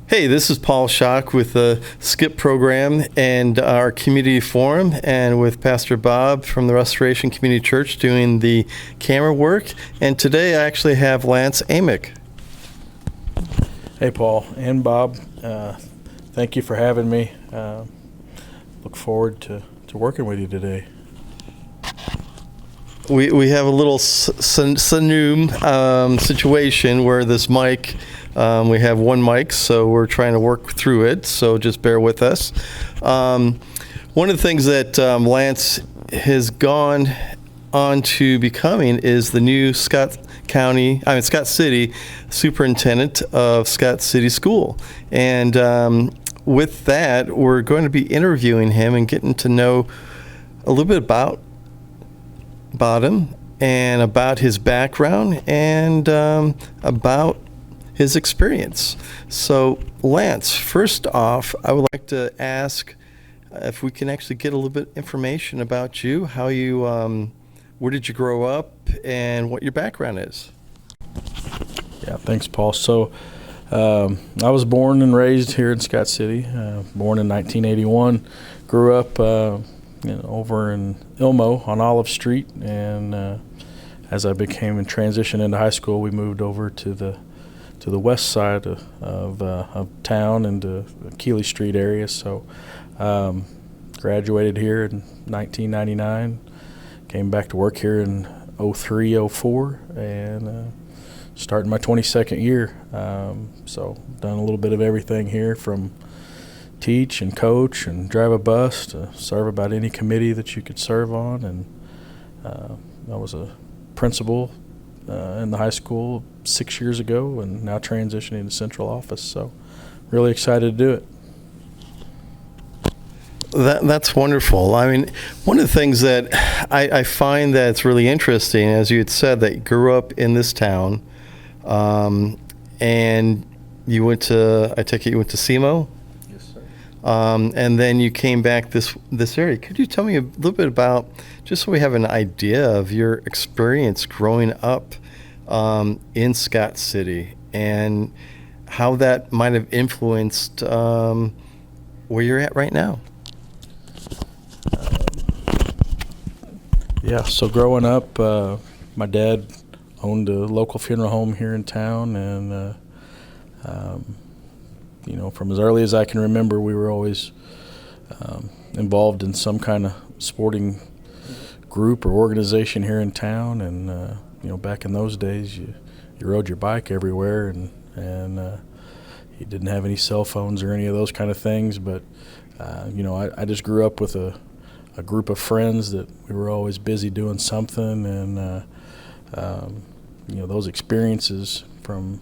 Hey, this is Paul Schock with the SCIPP program and our community forum, and with Pastor Bob from the Restoration Community Church doing the camera work. And today I actually have Lance Amick. Hey, Paul and Bob. Thank you for having me. Look forward to working with you today. We have a little situation where this mic, we have one mic, so we're trying to work through it, so just bear with us. One of the things that Lance has gone on to becoming is the new Scott City Superintendent of Scott City School. And with that, we're going to be interviewing him and getting to know a little bit about him and about his background and about his experience. So, Lance, first off, I would like to ask if we can actually get a little bit information about you, how you, where did you grow up, and what your background is. Yeah, thanks, Paul. So, I was born and raised here in Scott City. Born in 1981, grew up over in Ilmo on Olive Street, and as I became and transitioned into high school, we moved over to the west side of town into the Keeley Street area. So graduated here in 1999, came back to work here in 03, 04, and starting my 22nd year. So done a little bit of everything here, from teach and coach and drive a bus to serve about any committee that you could serve on. And I was a principal in the high school 6 years ago, and now transitioning to central office. So really excited to do it. That's wonderful. I mean, one of the things that I find that's really interesting, as you had said, that you grew up in this town, and you went to, I take it you went to SEMO? Yes, sir. And then you came back this area. Could you tell me a little bit about, just so we have an idea of your experience growing up in Scott City and how that might have influenced where you're at right now? Yeah, so growing up, my dad owned a local funeral home here in town, and from as early as I can remember, we were always involved in some kind of sporting group or organization here in town. And back in those days, you rode your bike everywhere, and you didn't have any cell phones or any of those kind of things. But I just grew up with a group of friends that we were always busy doing something, and those experiences from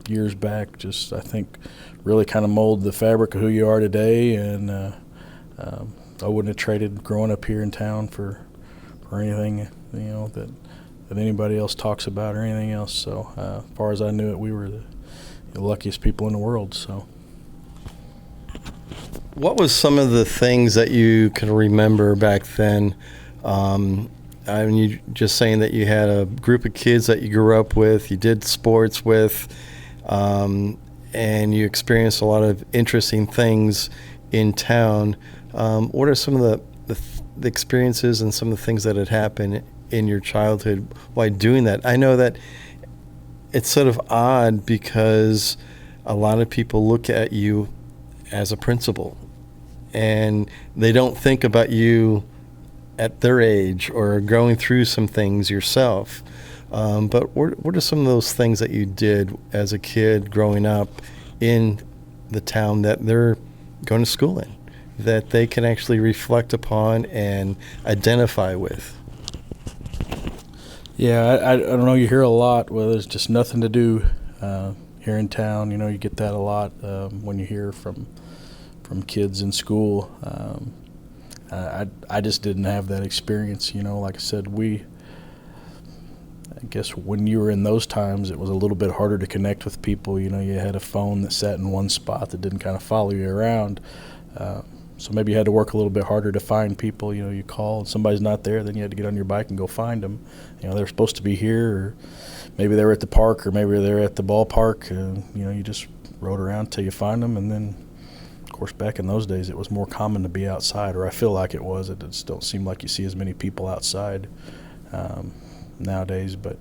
years back just, I think, really kind of mold the fabric of who you are today. And I wouldn't have traded growing up here in town for anything that anybody else talks about or anything else. So as far as I knew it, we were the luckiest people in the world. So what was some of the things that you can remember back then? I mean, you just saying that you had a group of kids that you grew up with, you did sports with, and you experienced a lot of interesting things in town. What are some of the experiences and some of the things that had happened in your childhood while doing that? I know that it's sort of odd because a lot of people look at you as a principal, and they don't think about you at their age or going through some things yourself. But what are some of those things that you did as a kid growing up in the town that they're going to school in, that they can actually reflect upon and identify with? Yeah, I don't know, you hear a lot, well, there's just nothing to do here in town. You get that a lot when you hear from kids in school. I just didn't have that experience. Like I said, I guess when you were in those times, it was a little bit harder to connect with people. You had a phone that sat in one spot that didn't kind of follow you around. So maybe you had to work a little bit harder to find people. You call and somebody's not there, then you had to get on your bike and go find them. They're supposed to be here, or maybe they were at the park, or maybe they're at the ballpark, and you just rode around till you find them. And then, of course, back in those days, it was more common to be outside, or I feel like it was. It just don't seem like you see as many people outside nowadays, but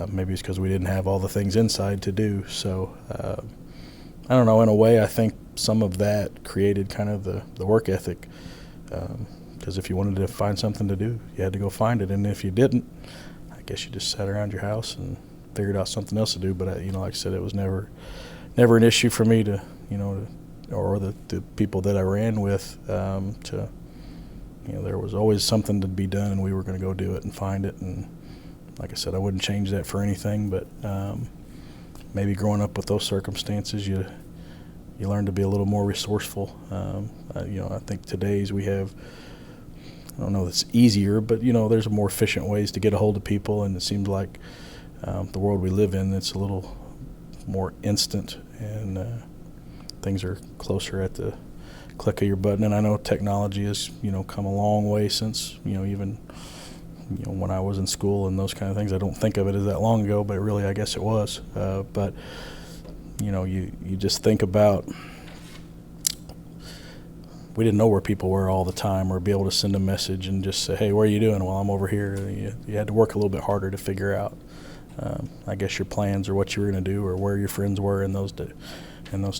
maybe it's because we didn't have all the things inside to do. So I don't know, in a way, I think some of that created kind of the work ethic, because if you wanted to find something to do, you had to go find it. And if you didn't, I guess you just sat around your house and figured out something else to do. But, like I said, it was never an issue for me to, or the people that I ran with to, there was always something to be done, and we were going to go do it and find it. And like I said, I wouldn't change that for anything, but maybe growing up with those circumstances, you learn to be a little more resourceful. I think today's we have, I don't know if it's easier, but, there's more efficient ways to get a hold of people, and it seems like the world we live in, it's a little more instant, and things are closer at the click of your button. And I know technology has, come a long way since, even when I was in school and those kind of things. I don't think of it as that long ago, but really I guess it was. But you just think about, we didn't know where people were all the time, or be able to send a message and just say, hey, where are you doing? Well, I'm over here. You had to work a little bit harder to figure out, I guess, your plans or what you were going to do or where your friends were in those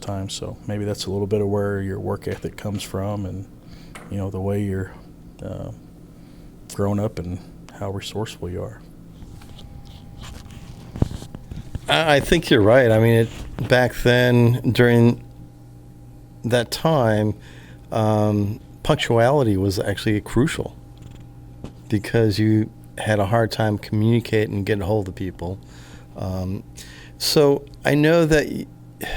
times. So maybe that's a little bit of where your work ethic comes from, and, the way you're grown up and how resourceful you are. I think you're right. I mean, back then, during that time, punctuality was actually crucial, because you had a hard time communicating and getting a hold of people. So I know that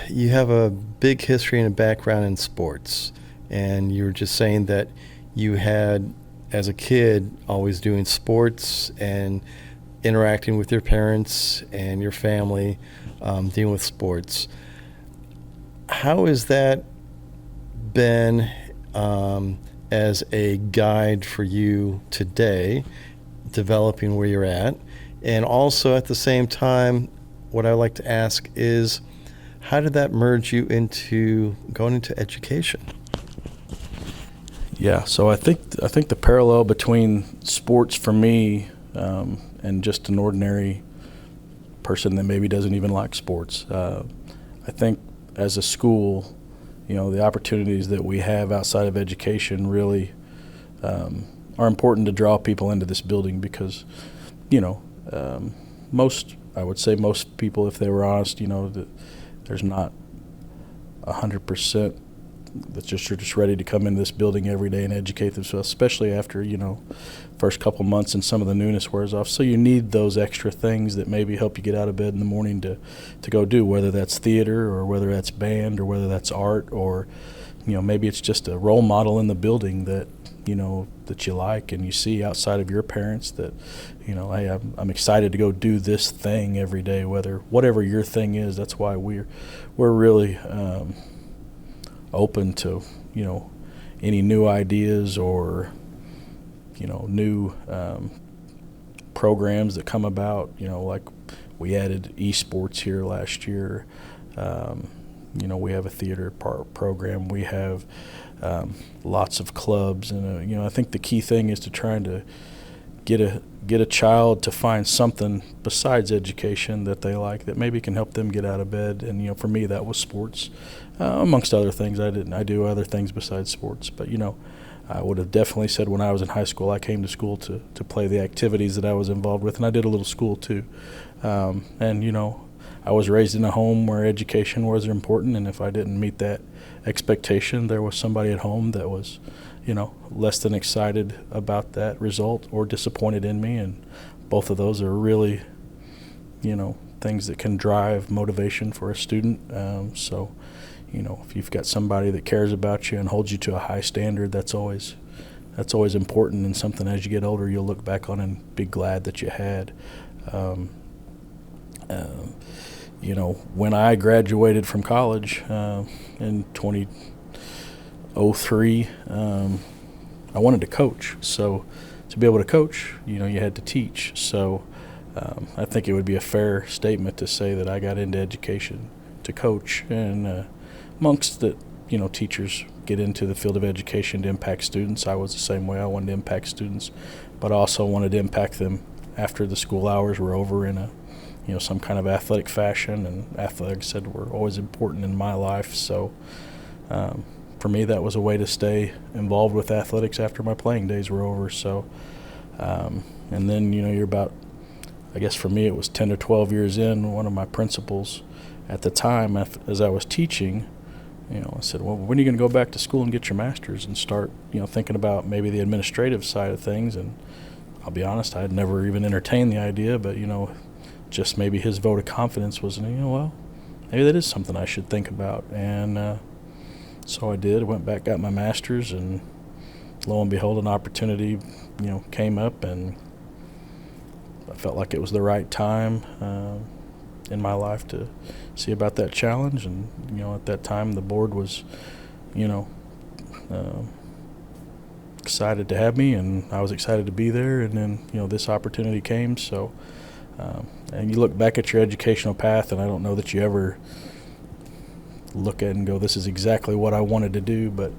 you have a big history and a background in sports, and you were just saying that you had, as a kid, always doing sports and interacting with your parents and your family, dealing with sports. How has that been as a guide for you today, developing where you're at? And also at the same time, what I like to ask is, how did that merge you into going into education? Yeah, so I think the parallel between sports for me and just an ordinary person that maybe doesn't even like sports, I think as a school, the opportunities that we have outside of education really are important to draw people into this building, because, I would say most people, if they were honest, that there's not 100% that you're just ready to come into this building every day and educate themselves, especially after, first couple months and some of the newness wears off. So you need those extra things that maybe help you get out of bed in the morning to go do, whether that's theater or whether that's band or whether that's art, or, maybe it's just a role model in the building that, that you like and you see outside of your parents that, hey, I'm excited to go do this thing every day, whatever your thing is. That's why we're really open to, any new ideas or, new programs that come about. Like we added esports here last year. We have a theater program. We have lots of clubs, and I think the key thing is to trying to get a child to find something besides education that they like, that maybe can help them get out of bed. And for me, that was sports, amongst other things. I do other things besides sports, but I would have definitely said when I was in high school, I came to school to play the activities that I was involved with, and I did a little school too. I was raised in a home where education was important, and if I didn't meet that expectation, there was somebody at home that was, less than excited about that result or disappointed in me, and both of those are really, things that can drive motivation for a student. So, if you've got somebody that cares about you and holds you to a high standard, that's always important, and something as you get older you'll look back on and be glad that you had. When I graduated from college in 2003, I wanted to coach. So to be able to coach, you had to teach. So I think it would be a fair statement to say that I got into education to coach, and amongst the teachers get into the field of education to impact students. I was the same way. I wanted to impact students, but I also wanted to impact them after the school hours were over in a some kind of athletic fashion, and athletics said were always important in my life. So for me, that was a way to stay involved with athletics after my playing days were over. So and then you're about, I guess for me it was 10 or 12 years in. One of my principals at the time, as I was teaching, I said, well, when are you going to go back to school and get your master's and start thinking about maybe the administrative side of things? And I'll be honest, I had never even entertained the idea, but just maybe his vote of confidence was, well, maybe that is something I should think about. And so I did. I went back, got my master's, and lo and behold, an opportunity, came up, and I felt like it was the right time in my life to see about that challenge. And at that time, the board was, excited to have me, and I was excited to be there. And then, this opportunity came. So. And you look back at your educational path, and I don't know that you ever look at it and go, this is exactly what I wanted to do, but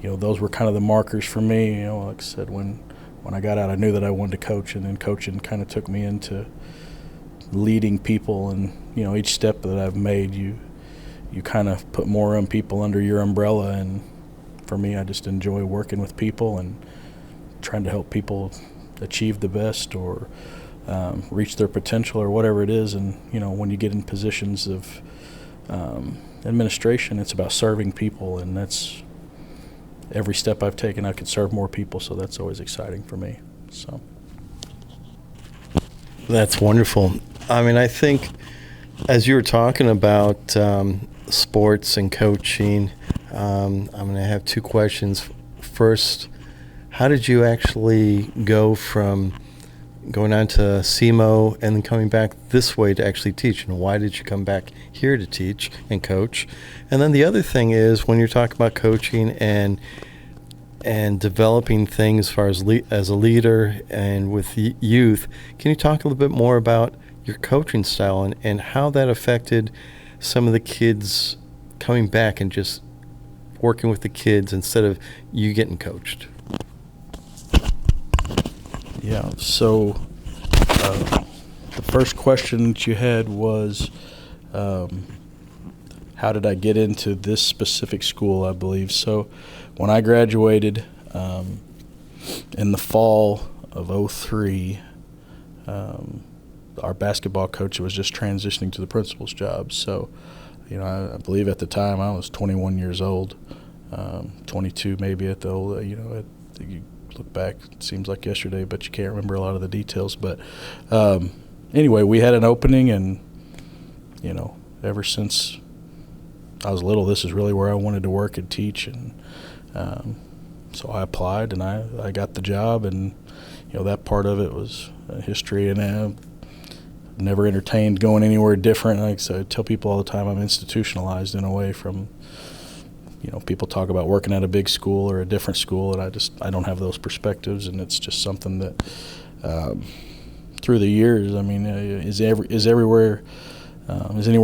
those were kind of the markers for me. Like I said, when I got out, I knew that I wanted to coach, and then coaching kind of took me into leading people. And each step that I've made, you kind of put more people under your umbrella. And for me, I just enjoy working with people and trying to help people achieve the best, or reach their potential, or whatever it is. And when you get in positions of administration, it's about serving people, and that's every step I've taken. I could serve more people, so that's always exciting for me. So that's wonderful. I mean, I think as you were talking about sports and coaching, I'm going to have two questions. First, how did you actually go from going on to SEMO and then coming back this way to actually teach, and why did you come back here to teach and coach? And then the other thing is, when you're talking about coaching and developing things as far as a leader and with youth, can you talk a little bit more about your coaching style and how that affected some of the kids coming back and just working with the kids instead of you getting coached? Yeah, so the first question that you had was, how did I get into this specific school, I believe. So when I graduated in the fall of '03, our basketball coach was just transitioning to the principal's job. So, I believe at the time I was 21 years old, 22 maybe at the old, you look back, it seems like yesterday, but you can't remember a lot of the details. But anyway, we had an opening, and ever since I was little, this is really where I wanted to work and teach. And so I applied, and I got the job. And that part of it was history, and I never entertained going anywhere different. Like I said, I tell people all the time, I'm institutionalized in a way from people talk about working at a big school or a different school, and I don't have those perspectives. And it's just something that through the years, I mean, is anywhere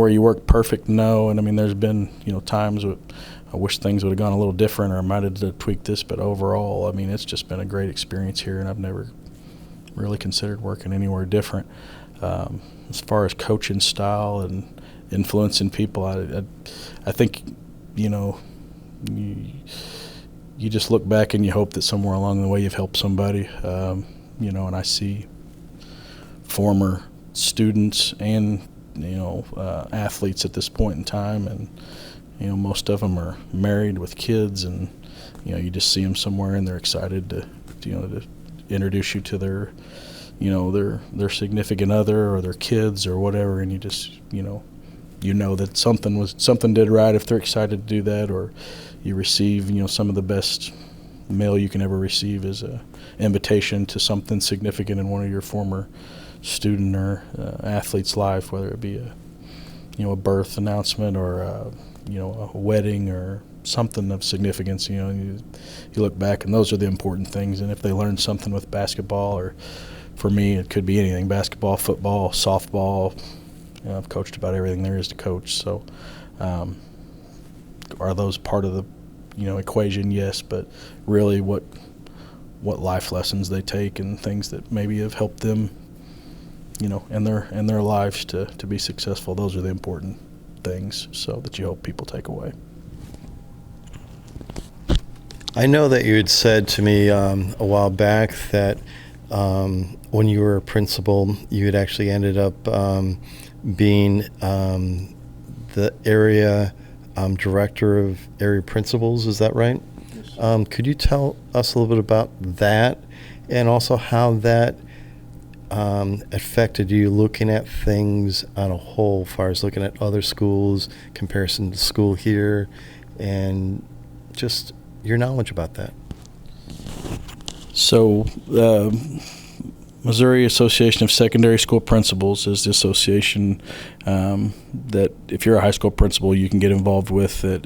you work perfect? No. And I mean, there's been times I wish things would have gone a little different, or I might have tweaked this, but overall, I mean, it's just been a great experience here, and I've never really considered working anywhere different. As far as coaching style and influencing people, I think you just look back and you hope that somewhere along the way you've helped somebody, and I see former students and athletes at this point in time, and most of them are married with kids, and you just see them somewhere and they're excited to introduce you to their their significant other or their kids or whatever, and you just that something did right if they're excited to do that. Or you receive some of the best mail you can ever receive is a invitation to something significant in one of your former student or athlete's life, whether it be a birth announcement or a wedding or something of significance. You look back, and those are the important things. And if they learn something with basketball, or for me it could be anything: basketball, football, softball, I've coached about everything there is to coach. So, are those part of the, equation? Yes, but really, what life lessons they take and things that maybe have helped them, in their lives to be successful. Those are the important things. So that you hope people take away. I know that you had said to me a while back that when you were a principal, you had actually ended up being the area director of area principals. Is that right? Yes. Could you tell us a little bit about that, and also how that affected you looking at things on a whole, as far as looking at other schools, comparison to school here, and just your knowledge about that? So, Missouri Association of Secondary School Principals is the association that, if you're a high school principal, you can get involved with. That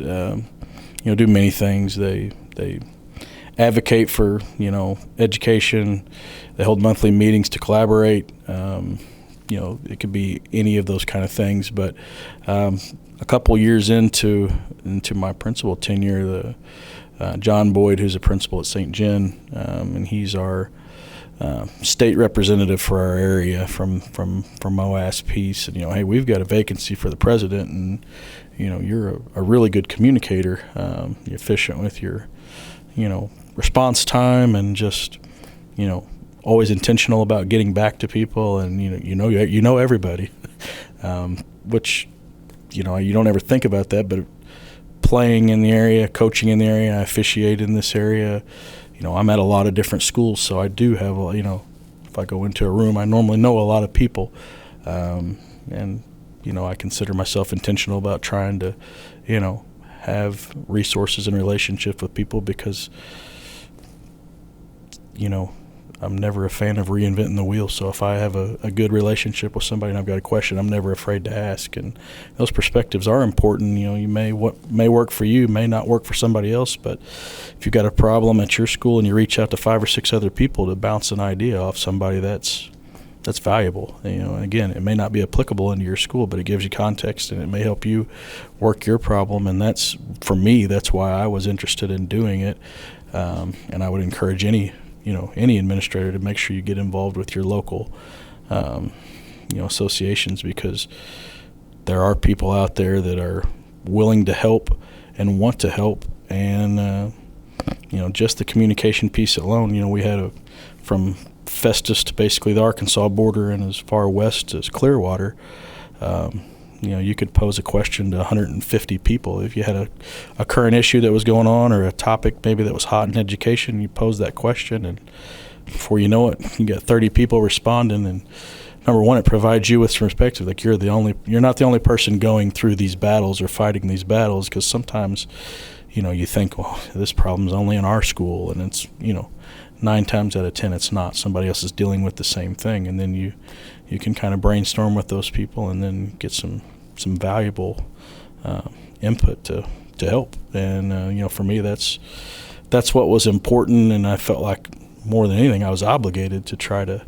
do many things. They advocate for education. They hold monthly meetings to collaborate. It could be any of those kind of things. But a couple years into my principal tenure, John Boyd, who's a principal at St. Gen, and he's our state representative for our area from OASP, said, hey, we've got a vacancy for the president, and you're a really good communicator. You're efficient with your response time, and just always intentional about getting back to people, and you know everybody, which you don't ever think about that, but playing in the area, coaching in the area, I officiate in this area. I'm at a lot of different schools, so I do have if I go into a room, I normally know a lot of people, and I consider myself intentional about trying to have resources and relationships with people, because I'm never a fan of reinventing the wheel. So if I have a good relationship with somebody and I've got a question, I'm never afraid to ask. And those perspectives are important. What may work for you may not work for somebody else. But if you've got a problem at your school and you reach out to 5 or 6 other people to bounce an idea off somebody, that's valuable. And again, it may not be applicable into your school, but it gives you context and it may help you work your problem. And that's, for me, that's why I was interested in doing it. And I would encourage any administrator to make sure you get involved with your local, associations, because there are people out there that are willing to help and want to help. And, just the communication piece alone, we had from Festus to basically the Arkansas border and as far west as Clearwater, you could pose a question to 150 people. If you had a current issue that was going on, or a topic maybe that was hot in education, you pose that question, and before you know it, you get 30 people responding. And number one, it provides you with some perspective. Like, you're not the only person going through these battles or fighting these battles, because sometimes, you think, well, this problem's only in our school, and it's, 9 times out of 10 it's not. Somebody else is dealing with the same thing, and then you can kind of brainstorm with those people and then get some valuable input to help. And for me, that's what was important, and I felt like more than anything I was obligated to try to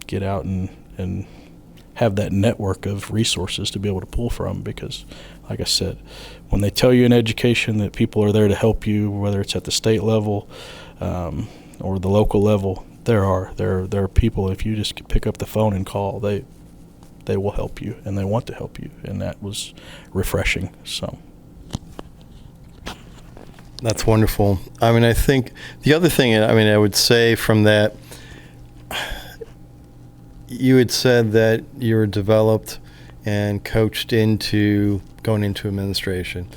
get out and have that network of resources to be able to pull from, because like I said, when they tell you in education that people are there to help you, whether it's at the state level or the local level, there are people, if you just pick up the phone and call, they will help you, and they want to help you, and that was refreshing. So that's wonderful. I think the other thing, I would say from that, you had said that you were developed and coached into going into administration.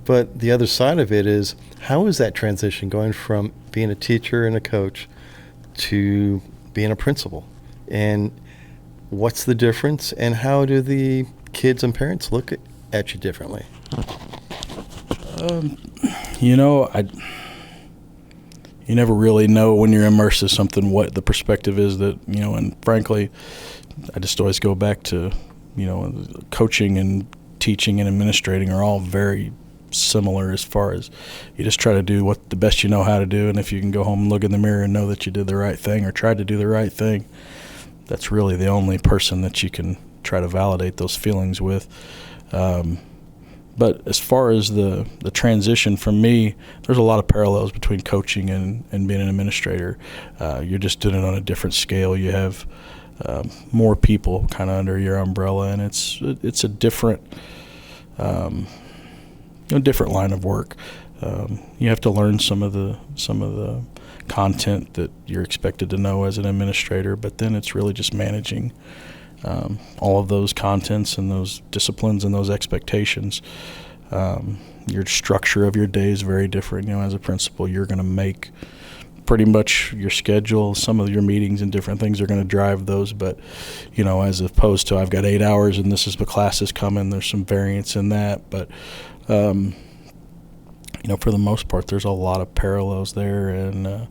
But the other side of it is, how is that transition going from being a teacher and a coach to being a principal? And what's the difference, and how do the kids and parents look at you differently? You never really know when you're immersed in something what the perspective is that, and frankly, I just always go back to, coaching and teaching and administrating are all very similar, as far as you just try to do what the best you know how to do. And if you can go home and look in the mirror and know that you did the right thing or tried to do the right thing, that's really the only person that you can try to validate those feelings with. But as far as the transition for me, there's a lot of parallels between coaching and being an administrator. You're just doing it on a different scale. You have more people kind of under your umbrella, and it's a different different line of work. You have to learn some of the content that you're expected to know as an administrator, but then it's really just managing all of those contents and those disciplines and those expectations. Your structure of your day is very different. As a principal, you're going to make pretty much your schedule. Some of your meetings and different things are going to drive those, but as opposed to I've got 8 hours and this is the class is coming, there's some variance in that. But for the most part, there's a lot of parallels there, and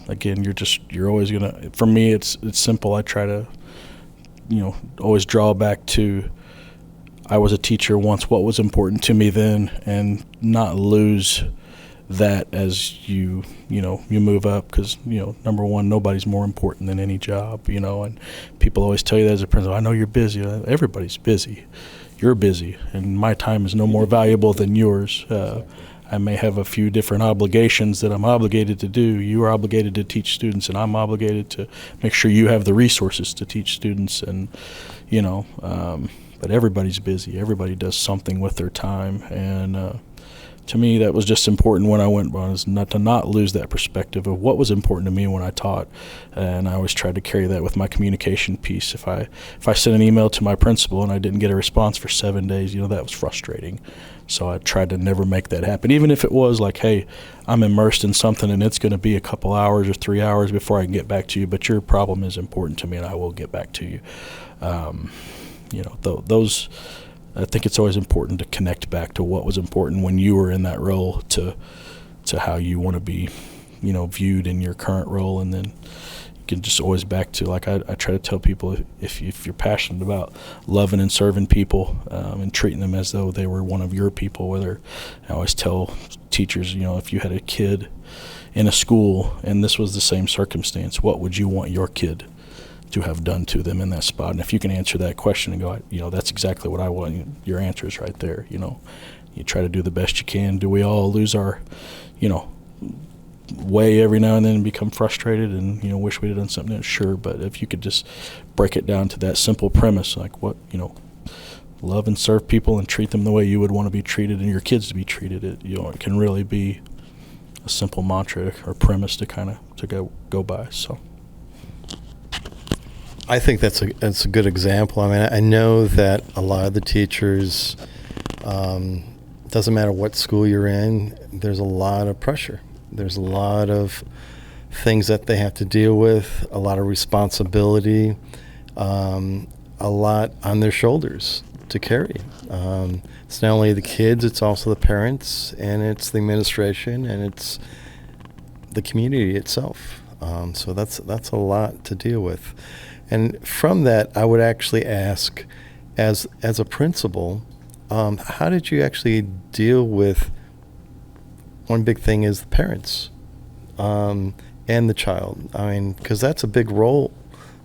again, you're always gonna. For me, it's simple. I try to always draw back to I was a teacher once, what was important to me then, and not lose that as you move up, because number one, nobody's more important than any job, and people always tell you that as a principal. I know you're busy. Everybody's busy. You're busy, and my time is no more valuable than yours. I may have a few different obligations that I'm obligated to do. You are obligated to teach students, and I'm obligated to make sure you have the resources to teach students. And but everybody's busy. Everybody does something with their time, and to me, that was just important when I went, was not lose that perspective of what was important to me when I taught. And I always tried to carry that with my communication piece. If I sent an email to my principal and I didn't get a response for 7 days, that was frustrating. So I tried to never make that happen, even if it was like, hey, I'm immersed in something and it's going to be a couple hours or 3 hours before I can get back to you, but your problem is important to me and I will get back to you. Those, I think it's always important to connect back to what was important when you were in that role to how you want to be, viewed in your current role. And then you can just always back to, like I try to tell people, if you're passionate about loving and serving people and treating them as though they were one of your people, whether I always tell teachers, if you had a kid in a school and this was the same circumstance, what would you want your kid to have done to them in that spot? And if you can answer that question and go, that's exactly what I want, your answer is right there. You try to do the best you can. Do we all lose our, way every now and then and become frustrated and, wish we'd have done something else? Sure. But if you could just break it down to that simple premise, like what, love and serve people and treat them the way you would want to be treated and your kids to be treated, it can really be a simple mantra or premise to go by. So I think that's a good example. I mean, I know that a lot of the teachers, doesn't matter what school you're in, there's a lot of pressure. There's a lot of things that they have to deal with, a lot of responsibility, a lot on their shoulders to carry. It's not only the kids, it's also the parents, and it's the administration, and it's the community itself. So that's a lot to deal with. And from that, I would actually ask, as a principal, how did you actually deal with, one big thing is the parents and the child. I mean, because that's a big role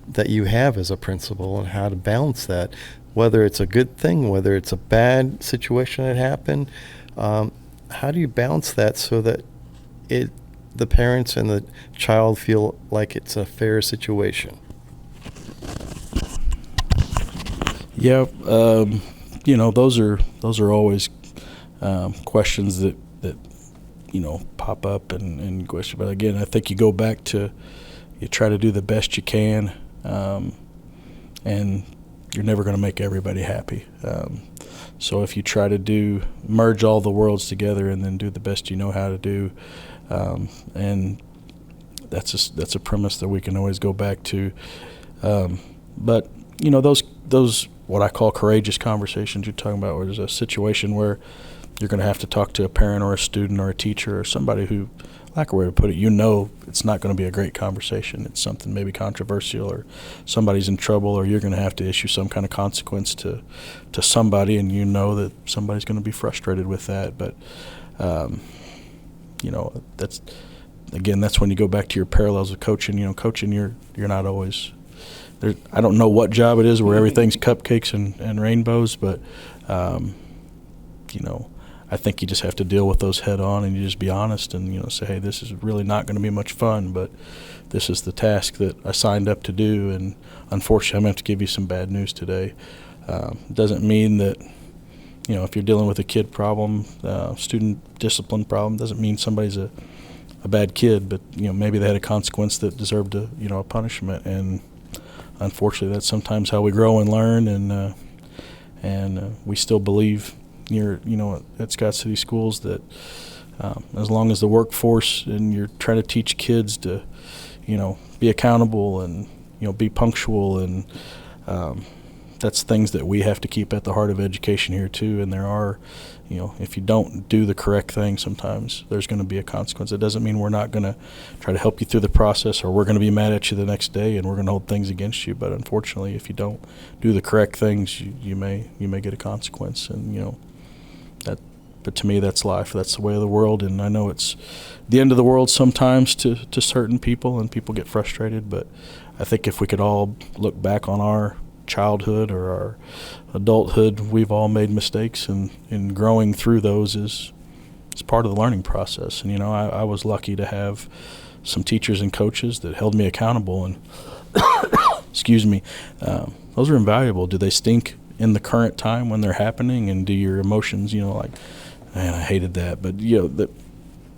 that you have as a principal, and how to balance that, whether it's a good thing, whether it's a bad situation that happened. How do you balance that so that the parents and the child feel like it's a fair situation? Yeah, those are always questions that pop up and question. But again, I think you go back to, you try to do the best you can, and you're never going to make everybody happy. So if you try to merge all the worlds together and then do the best you know how to do, and that's a premise that we can always go back to. But those what I call courageous conversations you're talking about, where there's a situation where you're going to have to talk to a parent or a student or a teacher or somebody who, lack of a way to put it, it's not going to be a great conversation. It's something maybe controversial, or somebody's in trouble, or you're going to have to issue some kind of consequence to somebody, and that somebody's going to be frustrated with that. But that's when you go back to your parallels of coaching. Coaching, you're not always I don't know what job it is where everything's cupcakes and rainbows, but I think you just have to deal with those head on, and you just be honest and say, hey, this is really not going to be much fun, but this is the task that I signed up to do, and unfortunately I'm going to have to give you some bad news today. Doesn't mean that if you're dealing with a kid problem, student discipline problem, doesn't mean somebody's a bad kid, but maybe they had a consequence that deserved a punishment, and unfortunately that's sometimes how we grow and learn, and we still believe at Scott City Schools that as long as the workforce and you're trying to teach kids to be accountable and be punctual, and that's things that we have to keep at the heart of education here too. And there are if you don't do the correct thing, sometimes there's going to be a consequence. It doesn't mean we're not going to try to help you through the process, or we're going to be mad at you the next day and we're going to hold things against you. But unfortunately, if you don't do the correct things, you may get a consequence. And but to me, that's life. That's the way of the world. And I know it's the end of the world sometimes to certain people, and people get frustrated. But I think if we could all look back on our childhood or our adulthood, we've all made mistakes, and growing through those is part of the learning process. And I was lucky to have some teachers and coaches that held me accountable, and excuse me, those are invaluable. Do they stink in the current time when they're happening, and do your emotions like, man, I hated that, but that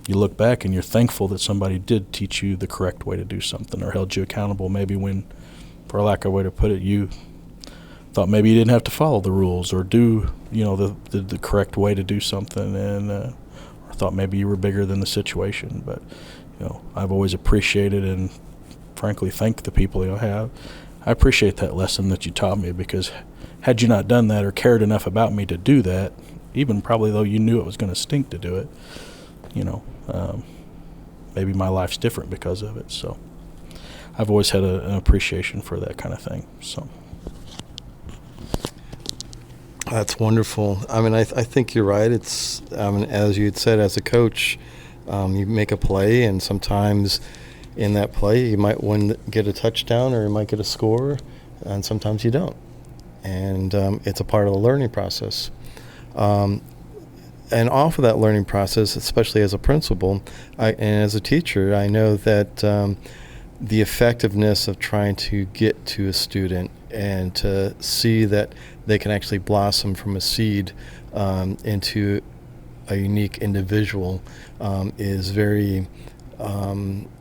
you look back and you're thankful that somebody did teach you the correct way to do something, or held you accountable maybe when, for lack of a way to put it, you thought maybe you didn't have to follow the rules or do the correct way to do something, and or thought maybe you were bigger than the situation. But I've always appreciated and frankly thanked the people I have. I appreciate that lesson that you taught me, because had you not done that or cared enough about me to do that, even probably though you knew it was going to stink to do it, maybe my life's different because of it. So I've always had an appreciation for that kind of thing. So that's wonderful. I mean, I think you're right. It's as you had said, as a coach, you make a play, and sometimes in that play you might get a touchdown, or you might get a score, and sometimes you don't. And it's a part of the learning process. And off of that learning process, especially as a principal and as a teacher, I know that the effectiveness of trying to get to a student and to see that they can actually blossom from a seed into a unique individual is very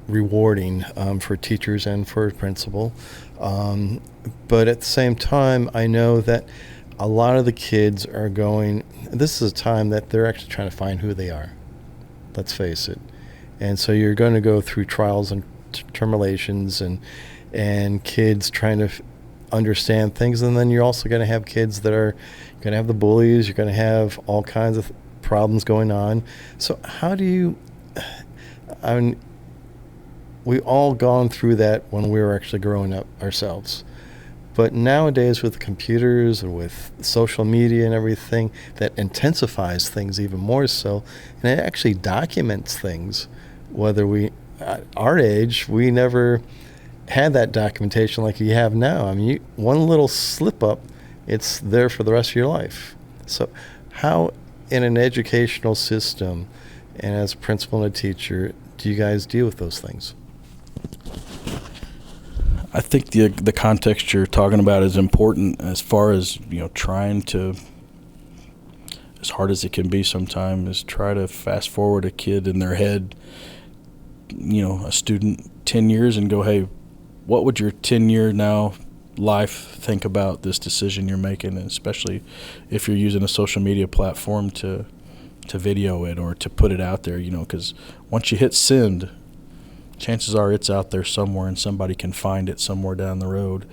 rewarding for teachers and for a principal. But at the same time, I know that a lot of the kids are this is a time that they're actually trying to find who they are. Let's face it. And so you're going to go through trials and tribulations and kids trying to understand things. And then you're also going to have kids that are going to have the bullies. You're going to have all kinds of problems going on. So how do you, we all gone through that when we were actually growing up ourselves. But nowadays, with computers and with social media and everything, that intensifies things even more so, and it actually documents things. Whether at our age, we never had that documentation like you have now. I mean, one little slip up, it's there for the rest of your life. So how, in an educational system, and as a principal and a teacher, do you guys deal with those things? I think the context you're talking about is important, as far as trying to, as hard as it can be sometimes, is try to fast forward a kid in their head, a student 10 years, and go, hey, what would your 10-year now life think about this decision you're making, and especially if you're using a social media platform to video it or to put it out there, because once you hit send, chances are it's out there somewhere and somebody can find it somewhere down the road.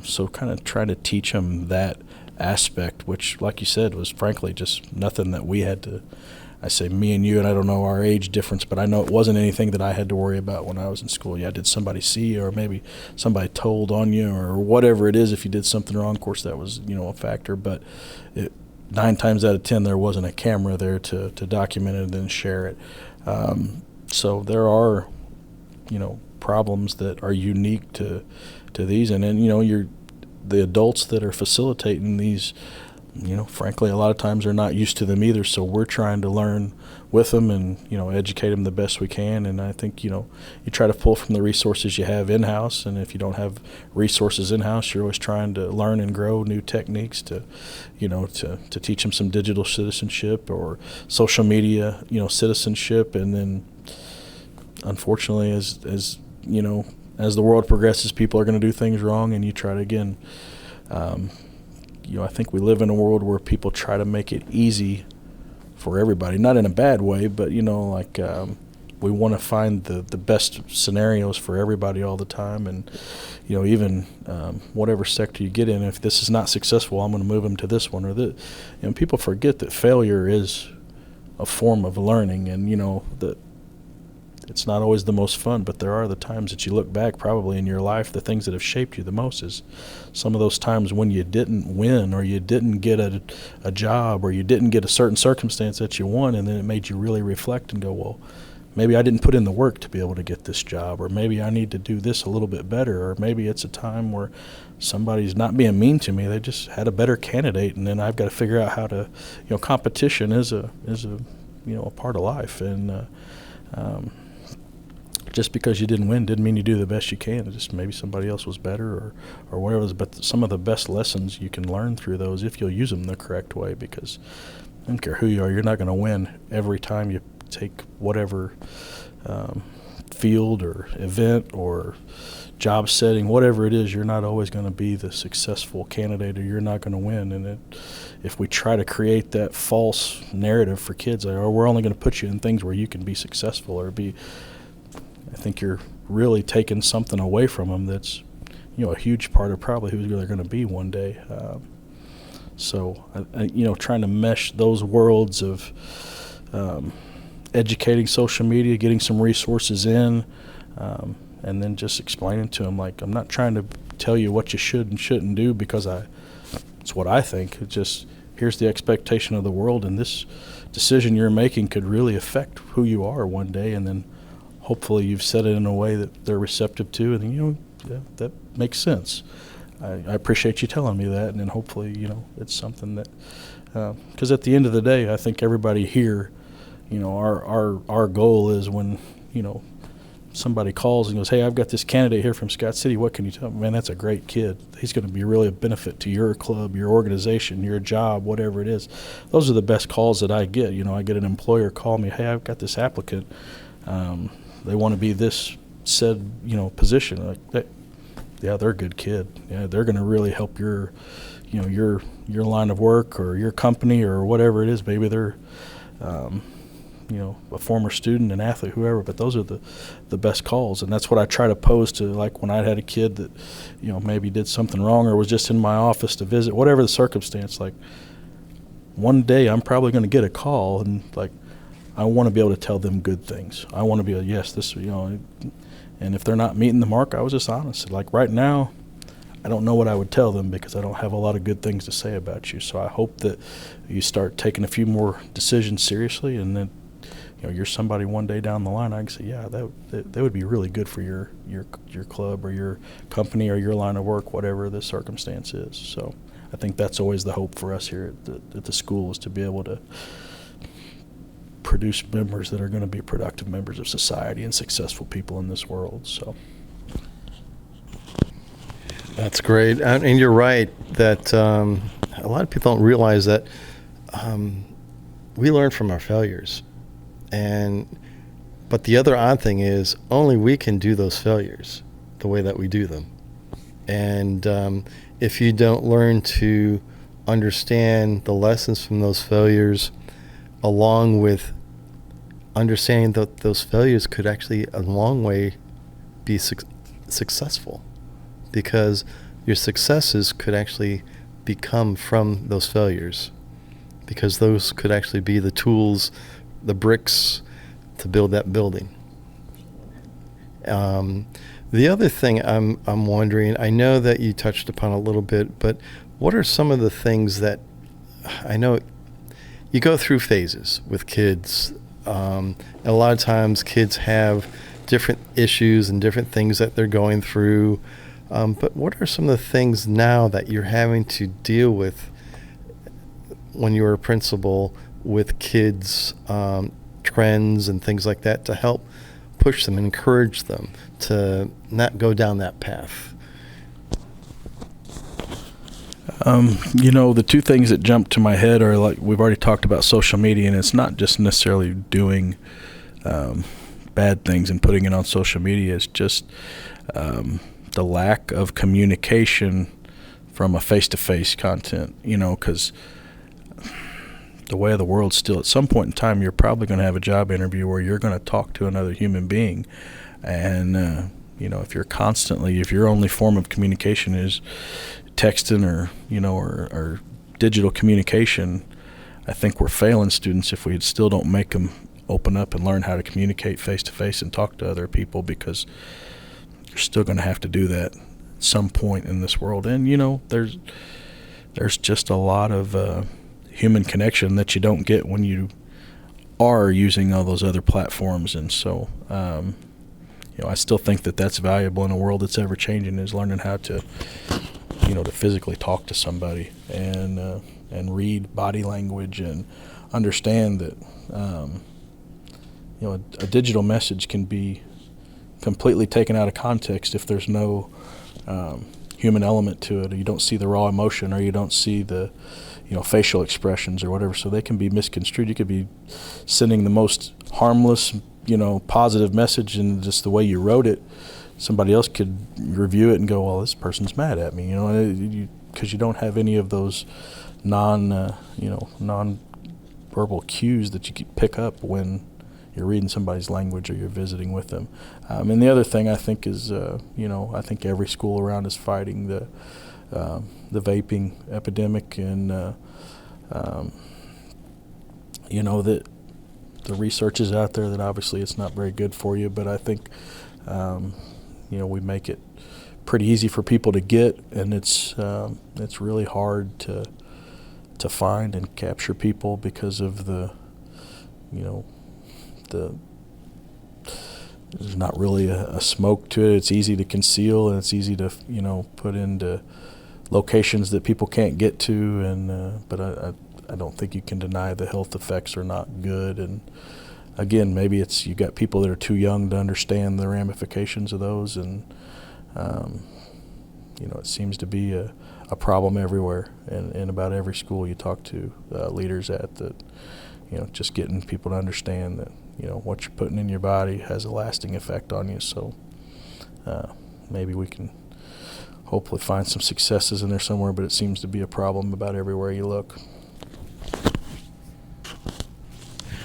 So kind of trying to teach them that aspect, which, like you said, was frankly just nothing that we had to, I say me and you, and I don't know our age difference, but I know it wasn't anything that I had to worry about when I was in school. Yeah, did somebody see, or maybe somebody told on you, or whatever it is, if you did something wrong. Of course, that was, a factor, but 9 times out of 10, there wasn't a camera there to document it and then share it. So there are problems that are unique to these. And then, the adults that are facilitating these, frankly, a lot of times they're not used to them either. So we're trying to learn with them and, educate them the best we can. And I think, you try to pull from the resources you have in-house. And if you don't have resources in-house, you're always trying to learn and grow new techniques to teach them some digital citizenship or social media, citizenship. And then, unfortunately, as the world progresses, people are going to do things wrong, and you try to, again, I think we live in a world where people try to make it easy for everybody, not in a bad way, but, we want to find the best scenarios for everybody all the time. And, even whatever sector you get in, if this is not successful, I'm going to move them to this one or that. And people forget that failure is a form of learning, and, that it's not always the most fun, but there are the times that you look back probably in your life, the things that have shaped you the most is some of those times when you didn't win, or you didn't get a job, or you didn't get a certain circumstance that you won, and then it made you really reflect and go, well, maybe I didn't put in the work to be able to get this job, or maybe I need to do this a little bit better, or maybe it's a time where somebody's not being mean to me, they just had a better candidate, and then I've got to figure out how to, competition is a part of life. And just because you didn't win didn't mean you do the best you can. It's just maybe somebody else was better or whatever. But some of the best lessons you can learn through those if you'll use them the correct way, because I don't care who you are, you're not going to win every time you take whatever field or event or job setting, whatever it is. You're not always going to be the successful candidate, or you're not going to win. And if we try to create that false narrative for kids, or we're only going to put you in things where you can be successful or be, I think you're really taking something away from them that's, a huge part of probably who they're going to be one day. So, trying to mesh those worlds of educating social media, getting some resources in, and then just explaining to them, like, I'm not trying to tell you what you should and shouldn't do because it's what I think. It's just, here's the expectation of the world, and this decision you're making could really affect who you are one day, and then hopefully you've said it in a way that they're receptive to, and that makes sense. I appreciate you telling me that, and then hopefully it's something that, because at the end of the day, I think everybody here, our goal is when somebody calls and goes, hey, I've got this candidate here from Scott City, what can you tell me? Man, that's a great kid. He's going to be really a benefit to your club, your organization, your job, whatever it is. Those are the best calls that I get. I get an employer call me, hey, I've got this applicant. They want to be this said, position. Like, yeah, they're a good kid. Yeah, they're going to really help your line of work or your company or whatever it is. Maybe they're, a former student, an athlete, whoever. But those are the best calls, and that's what I try to pose to. Like when I had a kid that, maybe did something wrong or was just in my office to visit, whatever the circumstance. Like one day, I'm probably going to get a call, and like, I want to be able to tell them good things. I want to be able, yes, this, and if they're not meeting the mark, I was just honest. Like right now, I don't know what I would tell them because I don't have a lot of good things to say about you. So I hope that you start taking a few more decisions seriously, and then, you're somebody one day down the line, I can say, yeah, that would be really good for your club or your company or your line of work, whatever the circumstance is. So I think that's always the hope for us here at the school, is to be able to produce members that are going to be productive members of society and successful people in this world. So that's great. And you're right that a lot of people don't realize that we learn from our failures. But the other odd thing is only we can do those failures the way that we do them. And if you don't learn to understand the lessons from those failures, along with understanding that those failures could actually a long way be successful, because your successes could actually become from those failures, because those could actually be the tools, the bricks to build that building. The other thing I'm wondering, I know that you touched upon a little bit, but what are some of the things that, I know you go through phases with kids. And a lot of times kids have different issues and different things that they're going through. But what are some of the things now that you're having to deal with when you were a principal with kids, trends and things like that to help push them, encourage them to not go down that path? The two things that jump to my head are, like we've already talked about, social media, and it's not just necessarily doing bad things and putting it on social media. It's just the lack of communication from a face-to-face content, because the way of the world still, at some point in time, you're probably going to have a job interview where you're going to talk to another human being. And, if your only form of communication is texting or digital communication, I think we're failing students if we still don't make them open up and learn how to communicate face-to-face and talk to other people, because you're still going to have to do that at some point in this world. And, there's just a lot of human connection that you don't get when you are using all those other platforms. And so, I still think that that's valuable in a world that's ever changing, is learning how to, to physically talk to somebody and read body language and understand that, a digital message can be completely taken out of context if there's no human element to it, or you don't see the raw emotion, or you don't see the facial expressions or whatever, so they can be misconstrued. You could be sending the most harmless, positive message, and just the way you wrote it, somebody else could review it and go, well, this person's mad at me, because you don't have any of those non-verbal cues that you could pick up when you're reading somebody's language or you're visiting with them. And the other thing I think is, I think every school around is fighting the vaping epidemic, and that the research is out there that obviously it's not very good for you, but I think we make it pretty easy for people to get, and it's really hard to find and capture people because of there's not really a smoke to it. It's easy to conceal, and it's easy to put into locations that people can't get to, and but I don't think you can deny the health effects are not good. And again, maybe it's you got people that are too young to understand the ramifications of those, and it seems to be a problem everywhere, and in about every school you talk to leaders at, that just getting people to understand that what you're putting in your body has a lasting effect on you. So maybe we can hopefully find some successes in there somewhere, but it seems to be a problem about everywhere you look.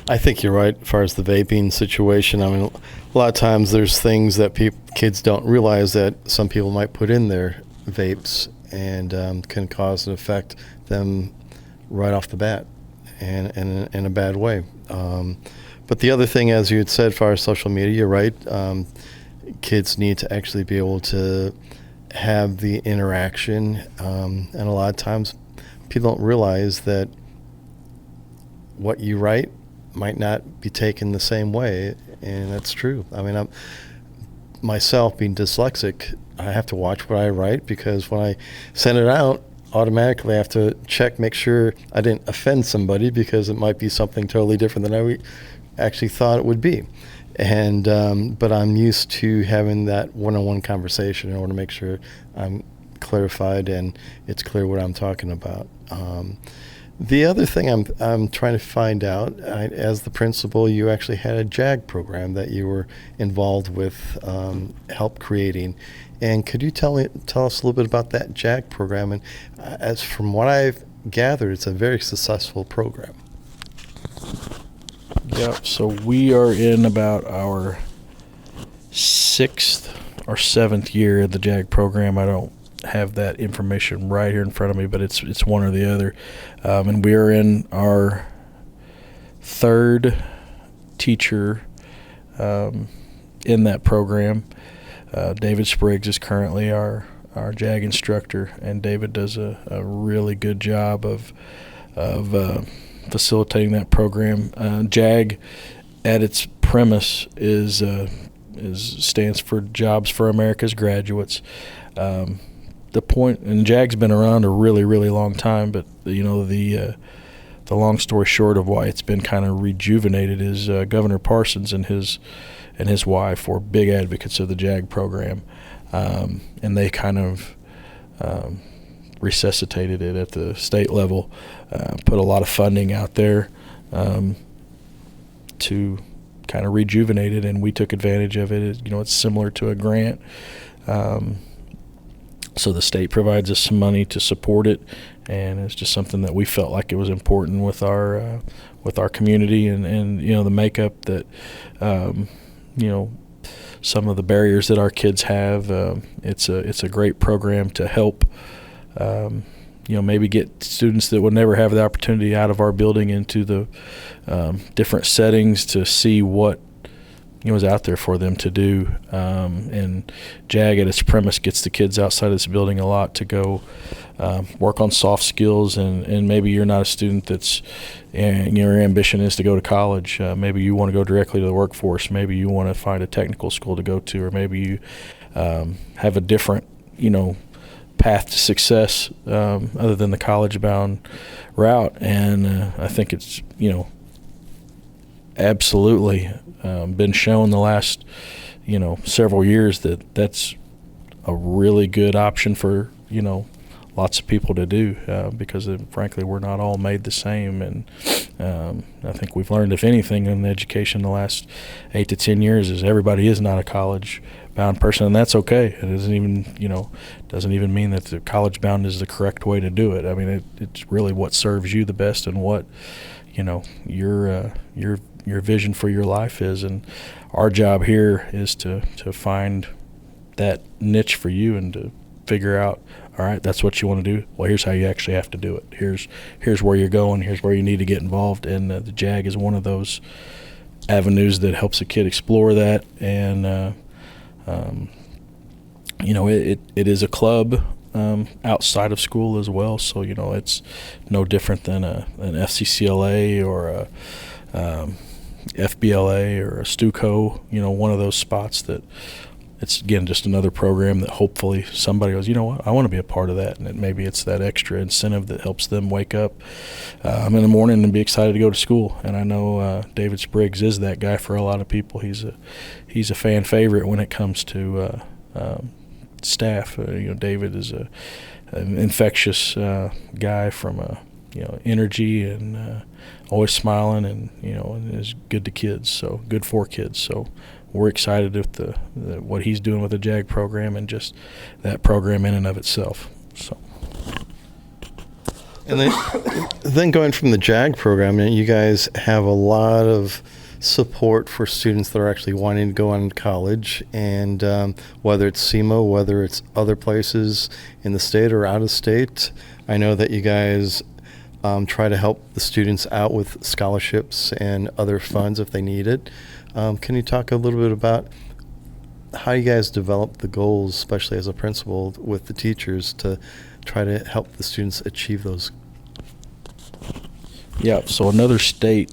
I think you're right as far as the vaping situation. I mean, a lot of times there's things that kids don't realize that some people might put in their vapes, and can cause and affect them right off the bat, and in a bad way. But the other thing, as you had said, as far as social media, you're right. Kids need to actually be able to have the interaction, and a lot of times people don't realize that what you write might not be taken the same way, and that's true. I mean, myself being dyslexic, I have to watch what I write, because when I send it out, automatically I have to make sure I didn't offend somebody, because it might be something totally different than I actually thought it would be. And but I'm used to having that one-on-one conversation in order to make sure I'm clarified and it's clear what I'm talking about. The other thing I'm trying to find out, as the principal, you actually had a JAG program that you were involved with, help creating. And could you tell us a little bit about that JAG program? And as from what I've gathered, it's a very successful program. Yep. So we are in about our 6th or 7th year of the JAG program. I don't have that information right here in front of me, but it's one or the other. And we are in our 3rd teacher in that program. David Spriggs is currently our JAG instructor, and David does a really good job of facilitating that program. JAG, at its premise, stands for Jobs for America's Graduates. the point, and JAG's been around a really, really long time, but the long story short of why it's been kind of rejuvenated is Governor Parsons and his wife were big advocates of the JAG program, and they kind of resuscitated it at the state level, put a lot of funding out there to kind of rejuvenate it, and we took advantage of it. It's similar to a grant. So the state provides us some money to support it, and it's just something that we felt like it was important with our community and the makeup that some of the barriers that our kids have. It's a great program to help maybe get students that would never have the opportunity out of our building into the different settings to see what was out there for them to do. And JAG at its premise gets the kids outside of this building a lot to go work on soft skills, and maybe you're not a student that's your ambition is to go to college. Maybe you want to go directly to the workforce. Maybe you want to find a technical school to go to, or maybe you have a different path to success other than the college-bound route. And I think it's absolutely been shown the last several years that that's a really good option for lots of people to do, because frankly we're not all made the same. And I think we've learned, if anything, in education the last 8 to 10 years is everybody is not a college bound person, and that's okay. It doesn't even mean that the college bound is the correct way to do it. I mean, it's really what serves you the best and what your vision for your life is. And our job here is to find that niche for you and to figure out, all right, that's what you want to do. Well, here's how you actually have to do it. Here's where you're going. Here's where you need to get involved. And the JAG is one of those avenues that helps a kid explore that. And it is a club outside of school as well. So it's no different than an FCCLA or a FBLA or a STUCO. One of those spots that it's, again, just another program that hopefully somebody goes, what, I want to be a part of that. And maybe it's that extra incentive that helps them wake up in the morning and be excited to go to school. And I know David Spriggs is that guy for a lot of people. He's a fan favorite when it comes to staff. David is an infectious guy from energy and always smiling, and is good to kids, so good for kids. So we're excited with the what he's doing with the JAG program and just that program in and of itself. So. And then going from the JAG program, you guys have a lot of support for students that are actually wanting to go on to college, and whether it's SEMO, whether it's other places in the state or out of state. I know that you guys try to help the students out with scholarships and other funds if they need it. Can you talk a little bit about how you guys develop the goals, especially as a principal with the teachers, to try to help the students achieve those? Yeah, so another state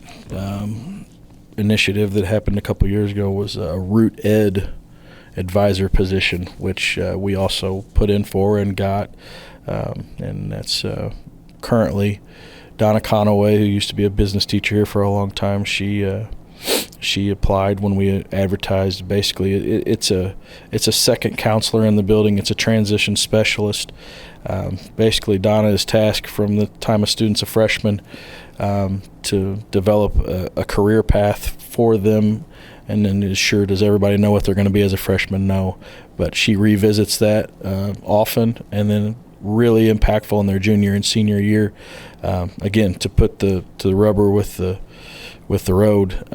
initiative that happened a couple years ago was a Root Ed advisor position, which we also put in for and got, and that's currently Donna Conaway, who used to be a business teacher here for a long time. She applied when we advertised. Basically, it's a second counselor in the building. It's a transition specialist. Basically, Donna is tasked from the time a student's a freshman to develop a career path for them, and then does everybody know what they're going to be as a freshman? No, but she revisits that often, and then really impactful in their junior and senior year. Again, to put the rubber with the road.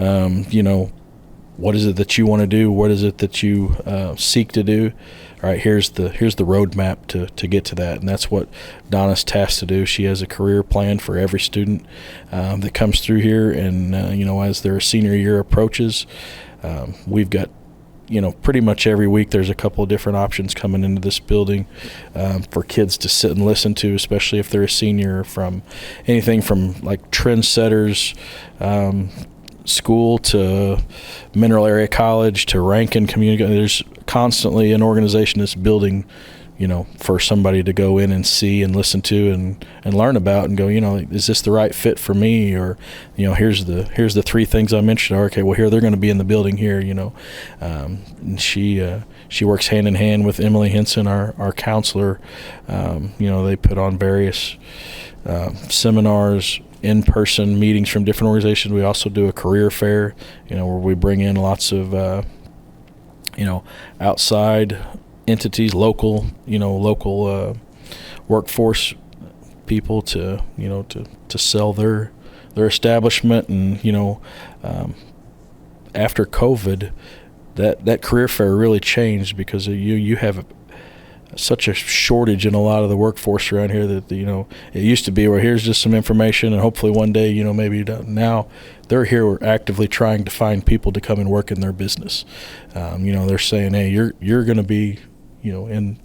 What is it that you want to do? What is it that you seek to do? All right, here's the roadmap to get to that, and that's what Donna's tasked to do. She has a career plan for every student that comes through here, and as their senior year approaches, we've got pretty much every week there's a couple of different options coming into this building for kids to sit and listen to, especially if they're a senior, from anything from like trendsetters school to Mineral Area College to Rankin Community. There's constantly an organization in this building for somebody to go in and see and listen to and learn about and go, is this the right fit for me? Or, here's the three things I mentioned. Okay, well, here they're going to be in the building here, and she works hand in hand with Emily Henson, our counselor. They put on various seminars, in-person meetings from different organizations. We also do a career fair, where we bring in lots of, outside entities, local workforce people to sell their establishment. And after COVID, that career fair really changed, because you have such a shortage in a lot of the workforce around here that it used to be where here's just some information and hopefully one day maybe you don't. Now they're here actively trying to find people to come and work in their business. They're saying, hey, you're going to be in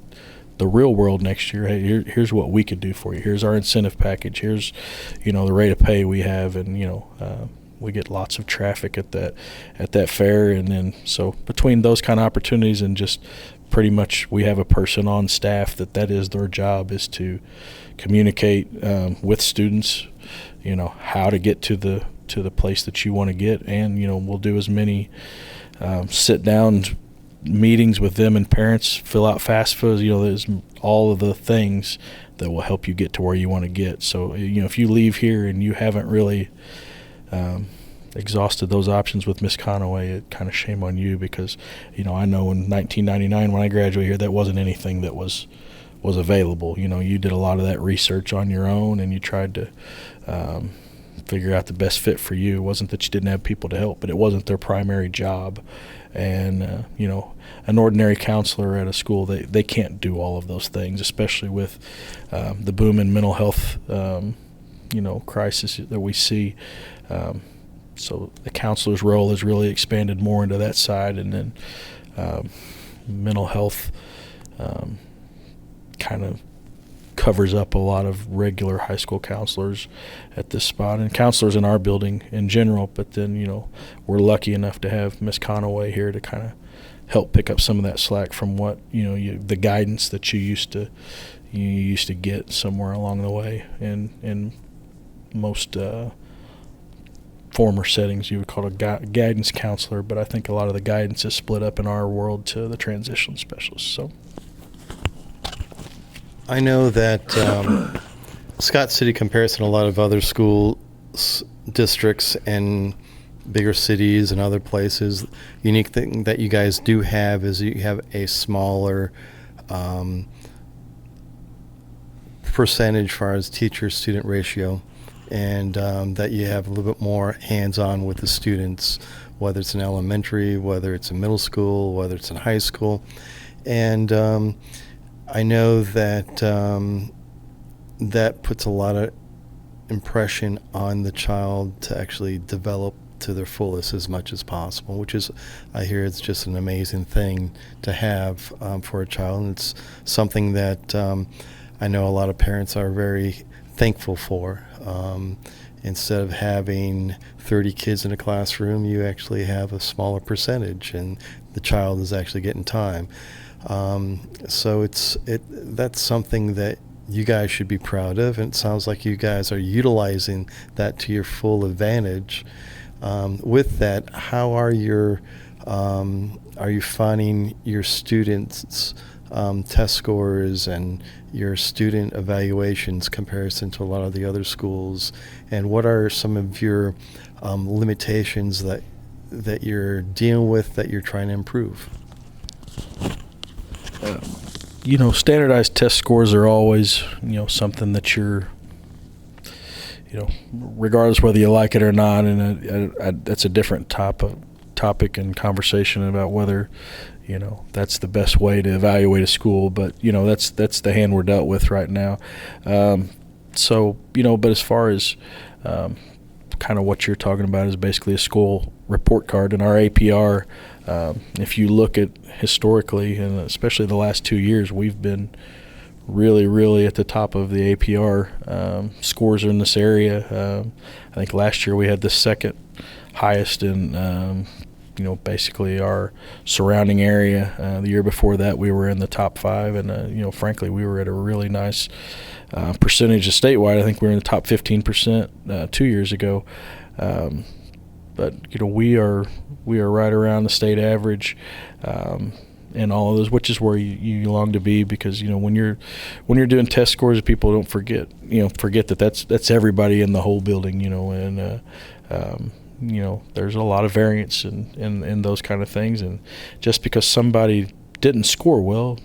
the real world next year. Hey, here's what we could do for you. Here's our incentive package. Here's the rate of pay we have, and we get lots of traffic at that fair. And then so between those kind of opportunities and just pretty much we have a person on staff that is their job, is to communicate with students, how to get to the place that you want to get. And we'll do as many sit down meetings with them and parents, fill out FAFSAs. There's all of the things that will help you get to where you want to get. So if you leave here and you haven't really exhausted those options with Miss Conaway, it kind of shame on you, because I know in 1999 when I graduated here, that wasn't anything that was available. You did a lot of that research on your own, and you tried to figure out the best fit for you. It wasn't that you didn't have people to help, but it wasn't their primary job. And an ordinary counselor at a school, they can't do all of those things, especially with the boom in mental health crisis that we see. So the counselor's role has really expanded more into that side, and then mental health kind of covers up a lot of regular high school counselors at this spot, and counselors in our building in general. But then we're lucky enough to have Miss Conaway here to kind of help pick up some of that slack from what the guidance that you used to get somewhere along the way. And in most former settings, you would call it a guidance counselor, but I think a lot of the guidance is split up in our world to the transition specialist. So I know that Scott City, compares to a lot of other school districts and bigger cities and other places, unique thing that you guys do have is you have a smaller percentage as far as teacher-student ratio, and that you have a little bit more hands-on with the students, whether it's in elementary, whether it's in middle school, whether it's in high school. And I know that that puts a lot of impression on the child to actually develop to their fullest as much as possible, which is, I hear it's just an amazing thing to have for a child. And it's something that I know a lot of parents are very thankful for. Instead of having 30 kids in a classroom, you actually have a smaller percentage, and the child is actually getting time. So that's something that you guys should be proud of, and it sounds like you guys are utilizing that to your full advantage. With that, how are you finding your students' test scores and your student evaluations comparison to a lot of the other schools, and what are some of your limitations that you're dealing with that you're trying to improve? Standardized test scores are always, something that you're, regardless whether you like it or not, and that's a different topic and conversation about whether, that's the best way to evaluate a school. But, that's the hand we're dealt with right now. But as far as kind of what you're talking about is basically a school report card, and our APR, if you look at historically, and especially the last 2 years, we've been really, really at the top of the APR scores in this area. I think last year we had the second highest in basically our surrounding area. The year before that, we were in the top 5, and frankly, we were at a really nice percentage of statewide. I think we were in the top 15% 2 years ago. But we are right around the state average. And all of those, which is where you long to be, because when you're doing test scores, people don't forget that that's everybody in the whole building, and there's a lot of variance in those kind of things, and just because somebody didn't score well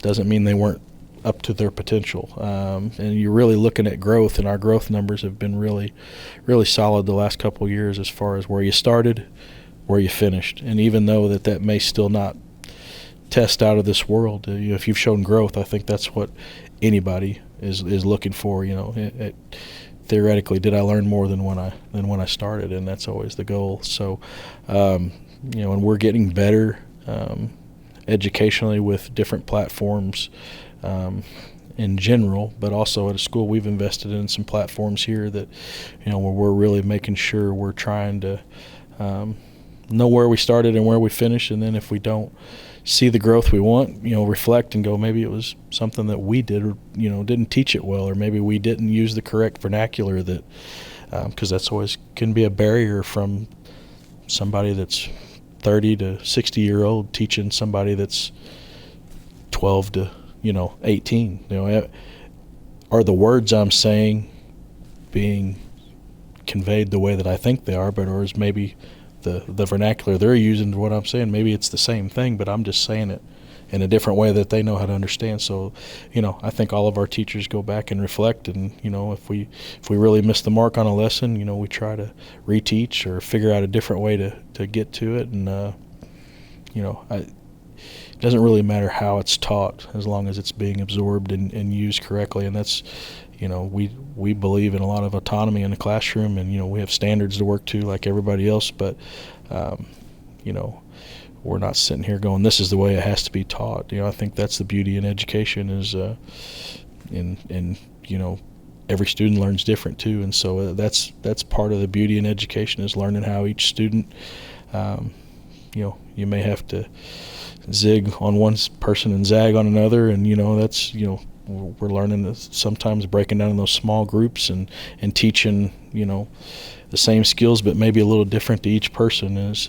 doesn't mean they weren't up to their potential. And you're really looking at growth, and our growth numbers have been really, really solid the last couple of years as far as where you started, where you finished. And even though that may still not test out of this world, if you've shown growth, I think that's what anybody is looking for. Theoretically, did I learn more than when I started? And that's always the goal. So, and we're getting better educationally with different platforms in general, but also at a school we've invested in some platforms here that where we're really making sure we're trying to know where we started and where we finished, and then if we don't see the growth we want, reflect and go, maybe it was something that we did or didn't teach it well, or maybe we didn't use the correct vernacular, that because that's always can be a barrier from somebody that's 30 to 60 year old teaching somebody that's 12 to 18. Are the words I'm saying being conveyed the way that I think they are, or is maybe the vernacular they're using to what I'm saying, maybe it's the same thing, but I'm just saying it in a different way that they know how to understand. So, I think all of our teachers go back and reflect, and if we really miss the mark on a lesson, we try to reteach or figure out a different way to get to it. And it doesn't really matter how it's taught as long as it's being absorbed and used correctly. And that's we believe in a lot of autonomy in the classroom, and we have standards to work to like everybody else, but we're not sitting here going, this is the way it has to be taught. I think that's the beauty in education is every student learns different too, and so that's part of the beauty in education is learning how each student you may have to zig on one person and zag on another, and that's we're learning to sometimes breaking down in those small groups and teaching the same skills but maybe a little different to each person is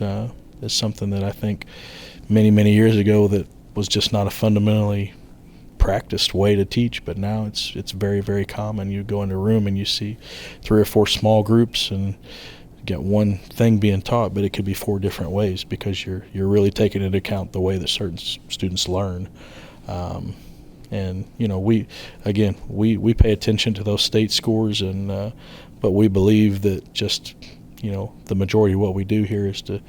something that I think many years ago that was just not a fundamentally practiced way to teach, but now it's very, very common. You go into a room and you see 3 or 4 small groups and get one thing being taught, but it could be 4 different ways because you're really taking into account the way that certain students learn. And we pay attention to those state scores, and but we believe that just the majority of what we do here is to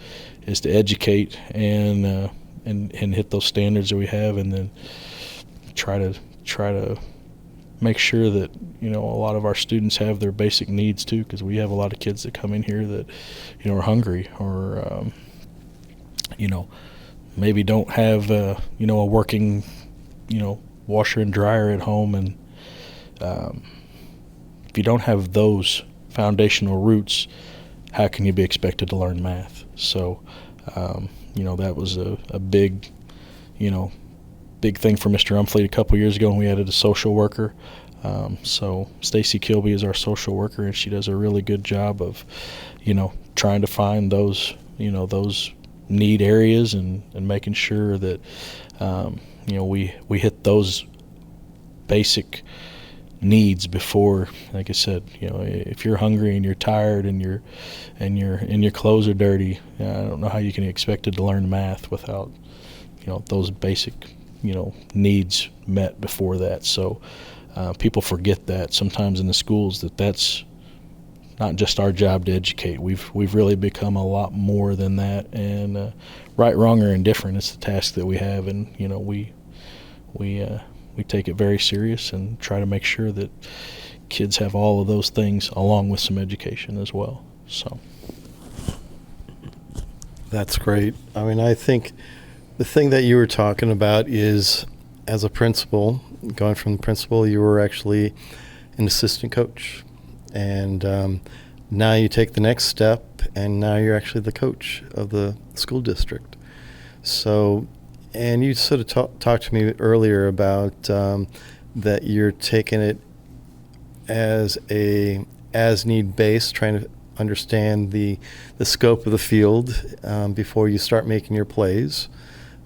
educate and hit those standards that we have, and then try to make sure that a lot of our students have their basic needs too, because we have a lot of kids that come in here that are hungry or maybe don't have a working washer and dryer at home, and if you don't have those foundational roots, how can you be expected to learn math? So that was a big thing for Mr. Umfleet a couple years ago when we added a social worker. So Stacy Kilby is our social worker, and she does a really good job of trying to find those those need areas and making sure that we hit those basic needs before, like I said, if you're hungry and you're tired and your clothes are dirty, I don't know how you can be expected to learn math without those basic needs met before that. So people forget that sometimes in the schools that's not just our job to educate. We've really become a lot more than that, and right, wrong, or indifferent, it's the task that we have, and we take it very serious and try to make sure that kids have all of those things along with some education as well. So that's great. I mean, I think the thing that you were talking about is, as a principal, going from the principal, you were actually an assistant coach. And now you take the next step, and now you're actually the coach of the school district. So, and you sort of talked to me earlier about that you're taking it as need base, trying to understand the scope of the field before you start making your plays.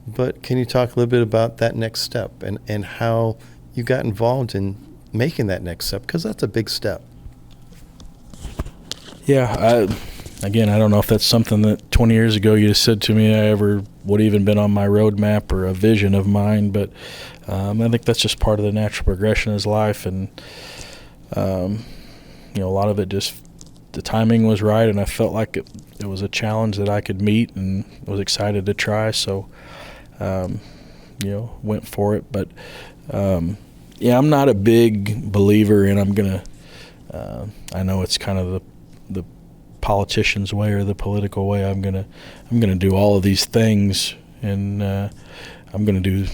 But can you talk a little bit about that next step and how you got involved in making that next step? Because that's a big step. Yeah, again, I don't know if that's something that 20 years ago you just said to me I ever would have even been on my roadmap or a vision of mine, but I think that's just part of the natural progression of life, and a lot of it just the timing was right, and I felt like it was a challenge that I could meet and was excited to try, so went for it. But I'm not a big believer in I know it's kind of the politician's way or the political way. I'm gonna do all of these things, and I'm gonna do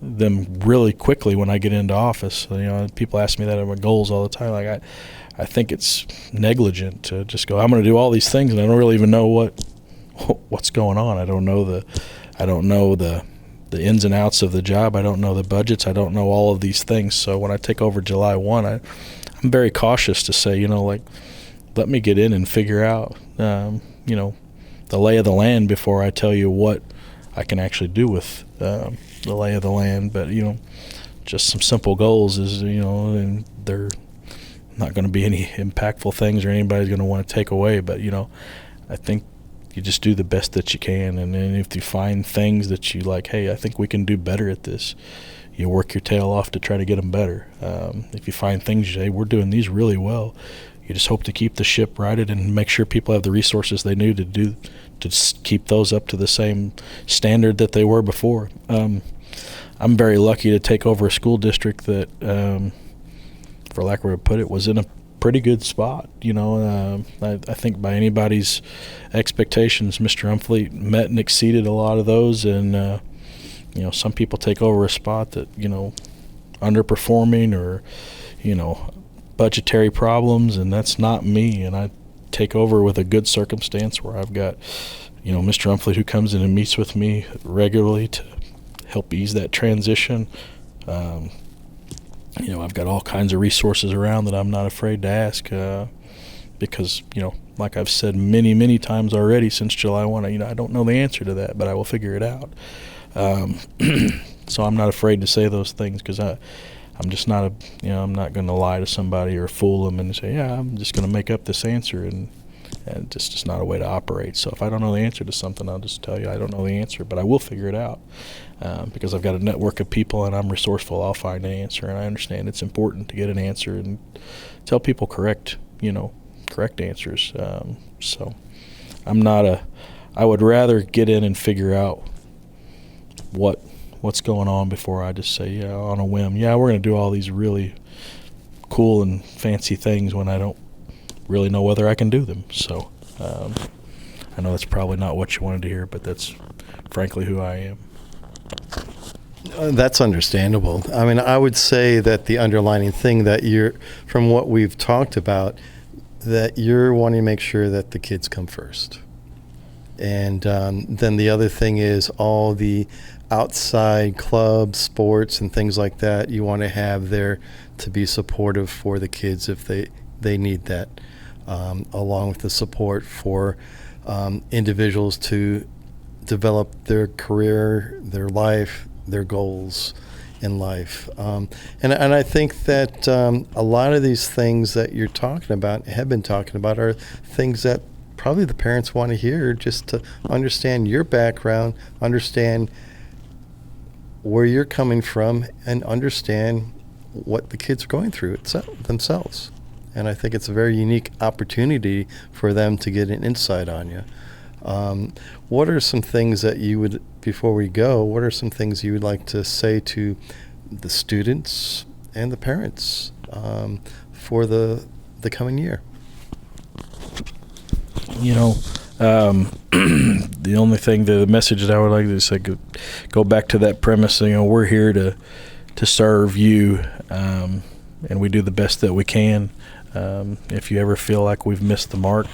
them really quickly when I get into office. People ask me that about my goals all the time. Like I think it's negligent to just go, I'm gonna do all these things, and I don't really even know what's going on. I don't know the ins and outs of the job. I don't know the budgets. I don't know all of these things. So when I take over July 1, I'm very cautious to say, let me get in and figure out, the lay of the land before I tell you what I can actually do with the lay of the land. But, just some simple goals is, and they're not going to be any impactful things or anybody's going to want to take away. But, I think you just do the best that you can. And then if you find things that you like, hey, I think we can do better at this, you work your tail off to try to get them better. If you find things, you say, hey, we're doing these really well, you just hope to keep the ship righted and make sure people have the resources they need to keep those up to the same standard that they were before. I'm very lucky to take over a school district that, for lack of a way to put it, was in a pretty good spot. I think by anybody's expectations, Mr. Umfleet met and exceeded a lot of those. And, some people take over a spot that, underperforming or, budgetary problems, and that's not me. And I take over with a good circumstance where I've got, Mr. Umfleet who comes in and meets with me regularly to help ease that transition. I've got all kinds of resources around that I'm not afraid to ask because, like I've said many, many times already since July 1, I don't know the answer to that, but I will figure it out. So I'm not afraid to say those things because I'm just not I'm not going to lie to somebody or fool them and say, yeah, I'm just going to make up this answer, and it's just not a way to operate. So if I don't know the answer to something, I'll just tell you I don't know the answer, but I will figure it out because I've got a network of people and I'm resourceful. I'll find an answer, and I understand it's important to get an answer and tell people correct answers. So I would rather get in and figure out what's going on before I just say, yeah, on a whim, yeah, we're going to do all these really cool and fancy things when I don't really know whether I can do them. So I know that's probably not what you wanted to hear, but that's frankly who I am. That's understandable. I mean, I would say that the underlining thing that from what we've talked about, that you're wanting to make sure that the kids come first. And then the other thing is all the outside clubs, sports, and things like that you want to have there to be supportive for the kids if they need that, along with the support for individuals to develop their career, their life, their goals in life. And I think that a lot of these things that you're talking about, have been talking about, are things that probably the parents want to hear, just to understand your background, understand where you're coming from, and understand what the kids are going through themselves. And I think it's a very unique opportunity for them to get an insight on you. What are some things that you would, before we go, what are some things you would like to say to the students and the parents for the coming year? The only thing, the message that I would like to say, go back to that premise. We're here to serve you, and we do the best that we can. If you ever feel like we've missed the mark,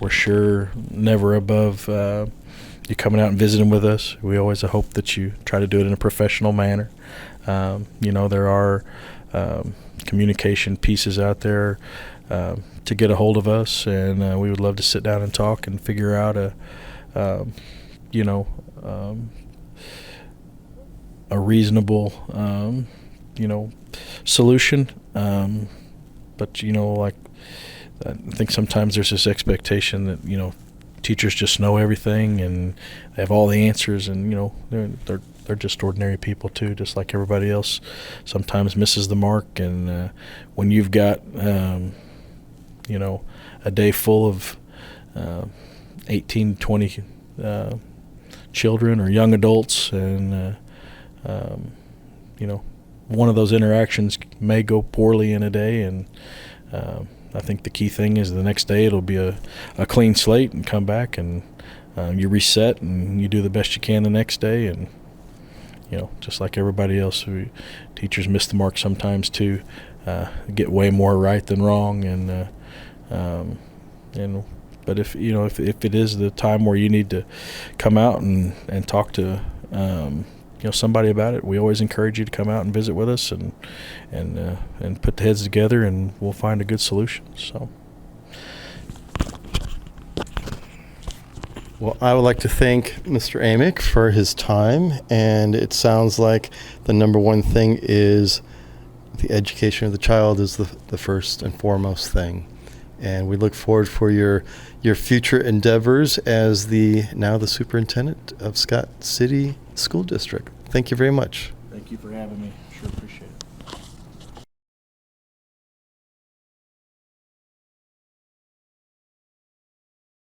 we're sure never above you coming out and visiting with us. We always hope that you try to do it in a professional manner. There are communication pieces out there to get a hold of us, and we would love to sit down and talk and figure out a reasonable solution. But I think sometimes there's this expectation that teachers just know everything and they have all the answers, and they're just ordinary people too, just like everybody else. Sometimes misses the mark, and when you've got a day full of 18, 20 children or young adults, and one of those interactions may go poorly in a day, and I think the key thing is the next day it'll be a clean slate, and come back and you reset and you do the best you can the next day. And just like everybody else, teachers miss the mark sometimes too, get way more right than wrong, but if it is the time where you need to come out and talk to somebody about it, we always encourage you to come out and visit with us and put the heads together, and we'll find a good solution. So. Well, I would like to thank Mr. Amick for his time, and it sounds like the number one thing is the education of the child is the first and foremost thing. And we look forward for your future endeavors as the superintendent of Scott City School District. Thank you very much. Thank you for having me. Sure appreciate it.